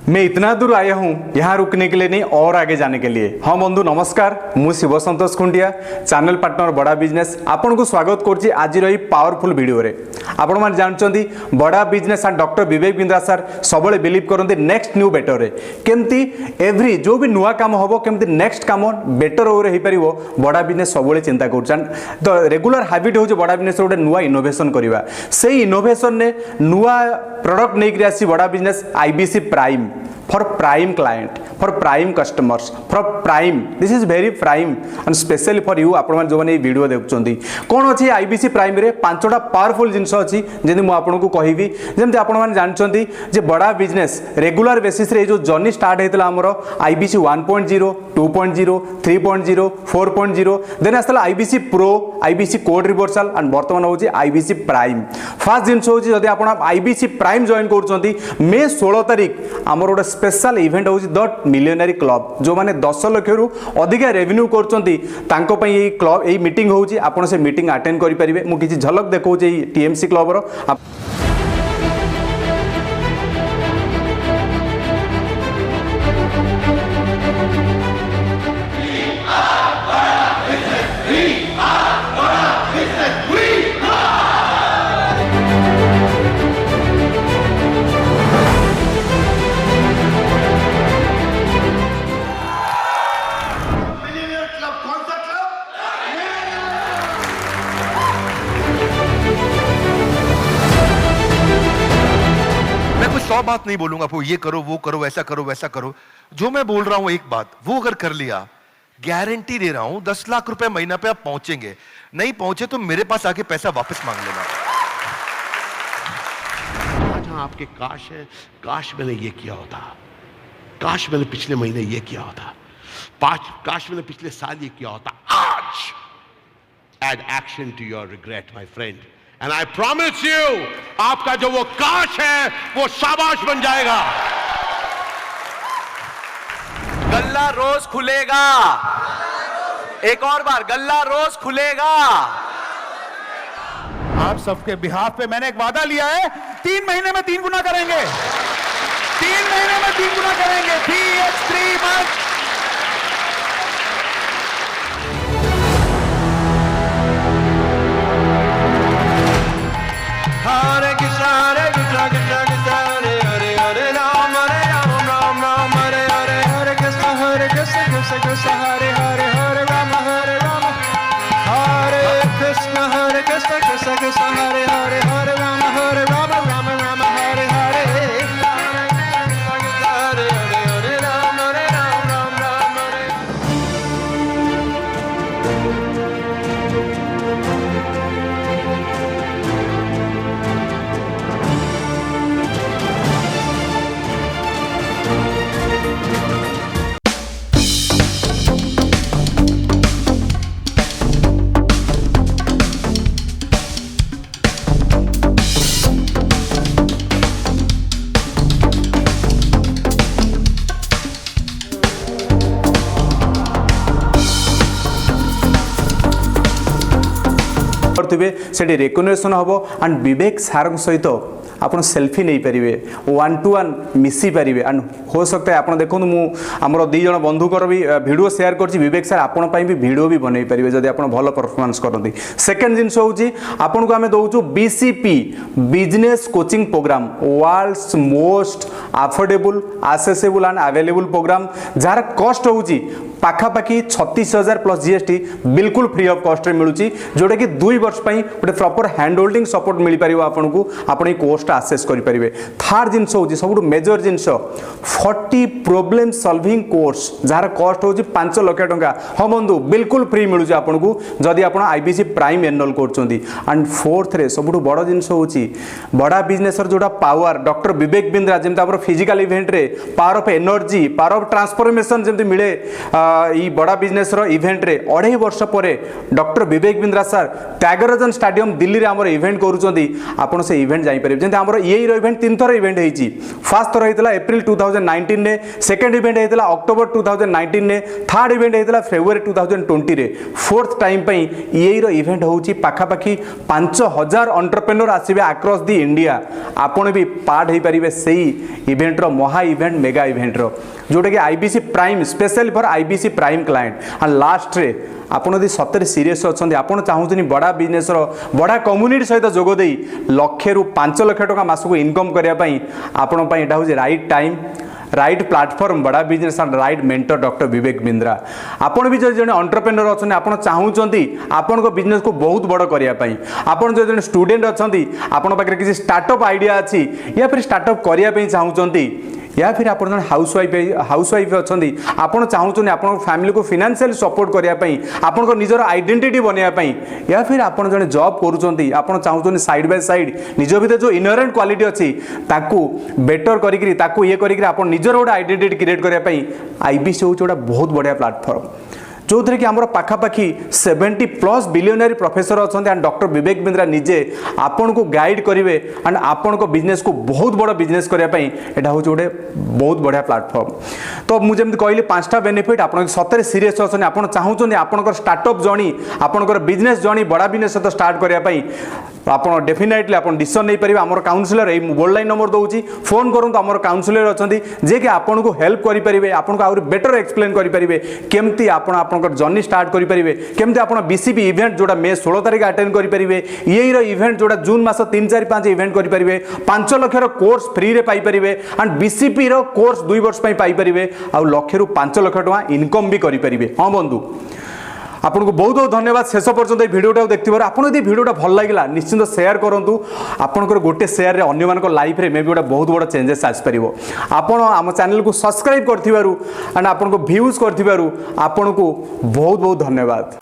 मैं इतना दूर आया हूँ यहाँ रुकने के लिए नहीं और आगे जाने के लिए। हाँ बंधु नमस्कार, मु शिव संतोष खुंटिया चैनल पार्टनर बड़ा बिजनेस आपन को स्वागत करछि आज रही पावरफुल वीडियो रे। आपण माने जानचंदी बड़ा business and doctor Vivek Bindra sir सबले बिलीव करते नेक्स्ट न्यू बेटर रे केमती एवरी जो भी नुआ काम हबो केमती नेक्स्ट काम बेटर वे हो पारिबो बड़ा बिजनेस सबले चिंता करछन। तो रेगुलर हैबिट होजे बड़ा बिजनेस गोटे नुआ इनोवेशन करबा से इनोवेशन ने नुआ प्रोडक्ट नै करी आसी बड़ा business IBC prime for prime client, for prime customers, for prime. This is very prime and specially for you आपण जो माने वीडियो देखुचंदी कोन अछि आईबीसी प्राइम रे पांचटा पावरफुल जिंस अछि जेंति मु आपण को कहिबी जेंति आपण माने जानचंदी जे बड़ा बिजनेस रेगुलर बेसिस रे जो जर्नी स्टार्ट हेतला हमरो आईबीसी 1.0 2.0 3.0 4.0 देन आस्तला IBC pro IBC code reversal and वर्तमान होछि आईबीसी प्राइम। फर्स्ट जिंस होछि जदि आपण आईबीसी प्राइम जॉइन करचंदी मे 16 तारिख हमरो गोटे स्पेशल इवेंट होछि द मिलियनरी क्लब जो माने 10 लाख रु अधिक रेवेन्यू करचंती तांको पई ए क्लब ए मीटिंग होछि आपण से मीटिंग अटेंड करि परिबे। मु किछि झलक देखौछि टीएमसी क्लब रो सौ बात नहीं बोलूंगा आपको, ये करो वो करो वैसा करो वैसा करो। जो मैं बोल रहा हूं एक बात वो अगर कर लिया, गारंटी दे रहा हूं 10 लाख रुपए महीना पे आप पहुंचेंगे। नहीं पहुंचे तो मेरे पास आके पैसा वापस मांग लेना। जहां आपके काश है, काश मैंने ये किया होता, काश मैंने पिछले महीने ये किया होता, काश मैंने पिछले साल ये किया होता। आज add action to your regret my friend and I promise you आपका जो वो काश है वो शाबाश बन जाएगा। गल्ला रोज खुलेगा, एक और बार गल्ला रोज खुलेगा। आप सबके बिहाफ पे मैंने एक वादा लिया है, 3 महीने में 3 गुना करेंगे, 3 महीने में 3 गुना करेंगे। 3 months। हरे कृष्णा कृष्णा कृष्णा हरे हरे हरे राम राम राम हरे हरे हरे कृष्णा कृष्ण कृष्ण हरे हरे हरे राम हरे कृष्णा कृष्ण कृष्ण हरे हरे हरे राम राम राम हरे हरे हरे हरे हरे राम राम हरे। करथिबे सेठी रेकग्निशन हबो एंड विवेक सार सहित आपण सेल्फी नहीं पारिबे, 1 to 1 मिसी पारिबे एंड हो सकता है आपण देखो मु हमरो 2 जण बंधुकर भी वीडियो शेयर करछि विवेक सर आपण पई भी वीडियो भी बनै पारिबे जदि आपण भलो परफॉर्मेंस करथि। सेकंड जिंस होउछि आपण को हमें दोउछु BCP business coaching program, world's most affordable accessible and available program जार कॉस्ट होउछि पाखापाखि 36,000 प्लस जीएसटी बिल्कुल फ्री ऑफ कॉस्ट रे मिलुछि जोटा कि 2 वर्ष पई गोटे प्रॉपर हैंड होल्डिंग सपोर्ट मिल पारिबो आपन को आपण कोर्स आसेस करि परिबे। थर्ड जिंस होउछि सबुठ मेजर जिंस 40 प्रॉब्लम सॉल्विंग कोर्स जार कॉस्ट होउछि 5 लाख टंका। हां बंधु बिल्कुल फ्री मिलुछि आपन को जदि आपण आईबीसी प्राइम एनरोल करचोंदी। एंड फोर्थ रे सबुठ बड़ जिंस होउछि बड़ा बिजनेस जोटा पावर डॉक्टर विवेक बिंद्रा जेमता हमर फिजिकल इवेंट रे power of energy power of transformation जेमति मिले ई बड़ा बिजनेस रो इवेंट रे 2.5 वर्ष परे doctor Vivek Bindra sir Tyagarajan stadium Delhi रे हमर इवेंट करूचोंदी। आपण से इवेंट जाई परिबे जेंति आमर ये इवेंट 3 थर इवेंट होती फास्ट थर होता एप्रिल 2019 ने सेकेंड इवेंट होता अक्टोबर 2019 ने थर्ड इवेंट होता फेब्रुआरी 2020 रे फोर्थ टाइम ये इवेंट होची पाखापाखि 5000 एंटरप्रेन्योर आसवे अक्रॉस दी इंडिया आपण भी पार्ट हो पारे से इवेंट रो महा इवेंट मेगा इवेंट रो जोटा कि IBC prime special for IBC prime client and last रे आपण यदि सतरे सीरीयस अच्छा आपड़ चाहूँ बड़ा बिजनेस बड़ा कम्युनिटी सहित जोगदे लक्षे रु 5 लाख टका मासक इनकम करने आपण यहाँ हूँ राइट टाइम राइट प्लाटफॉर्म बड़ा business and right mentor doctor Vivek Bindra आपण भी जो जन एंटरप्रेन्योर अच्छा आप चाहूँगी आपण बिजनेस को बहुत बड़ करने आपड़ जो जन स्टूडेंट अच्छा आपण पाखे किसी स्टार्टअप आइडिया अच्छी या फिर स्टार्टअप करने चाहूँगी या फिर आप हाउस वाइफ अच्छा आपड़ चाहूँ आप फैमिली को फाइनेंशियल सपोर्ट करने आपन निजर आइडेंटिटी बनवाई या फिर आप जन जॉब करूँ चाहूँ साइड बाय साइड निज भीतर जो इनहेरेंट क्वालिटी अच्छी ताकू बेटर करी ये कर निजर गोटे आइडेंटिटी क्रिएट करने आईबीसी हूँ गोटे बहुत बढ़िया प्लाटफॉर्म जो थे कि आम पाखापाखि 70+ बिलियनरी प्रोफेसर अच्छा एंड डॉक्टर विवेक बिंद्रा निजे आपण को गाइड करेंगे एंड आपण को बिजनेस को बहुत बड़ा बिजनेस करने यहाँ हूँ गोटे बहुत बढ़िया प्लाटफॉर्म तो मुझे कहली 5टा बेनिफिट आप सतरे सीरीयस अच्छा आप चाहूँ आपंकर स्टार्टअप जर्नी आपंकर बिजनेस जर्नी बड़ा बिजनेस सहित स्टार्ट करने आप डेफिनेटली आप डिसीजन नहीं पारे आम काउनसिलर ये बोल्ड लाइन नंबर दूसरी फोन करूँ आम काउनसिलर अच्छा जे कि आपन को हेल्प करेंगे आपको आहुरी बेटर एक्सप्लेन करेंगे केमती आप जर्नी स्टार्ट करेंगे केमती आप बीसीपी इवेंट जोड़ा मे 16 तारीख अटेंड करेंगे ये इवेंट जोड़ा जून मास 3, 4, 5 इवेंट करेंगे 5 लाख कोर्स फ्री रे पाइपर एंड बीसीपी रो कोर्स 2 वर्ष पाइपर आ लक्षे रु 5 लाख टका इनकम भी करेंगे। हाँ बंधु आपको बहुत बहुत धन्यवाद शेष पर्यंत भिडियोटा देखते आप भिडियोटा भल लगे निश्चिंत शेयर करूँ आपंकर गोटे शेयर रे अन्य मान लाइफ रे मे भी गोटे बहुत बड़ा चेंजेस आसपार आपण आम चैनल को सब्सक्राइब कर एंड आपको व्यूज कर आपको बहुत बहुत धन्यवाद।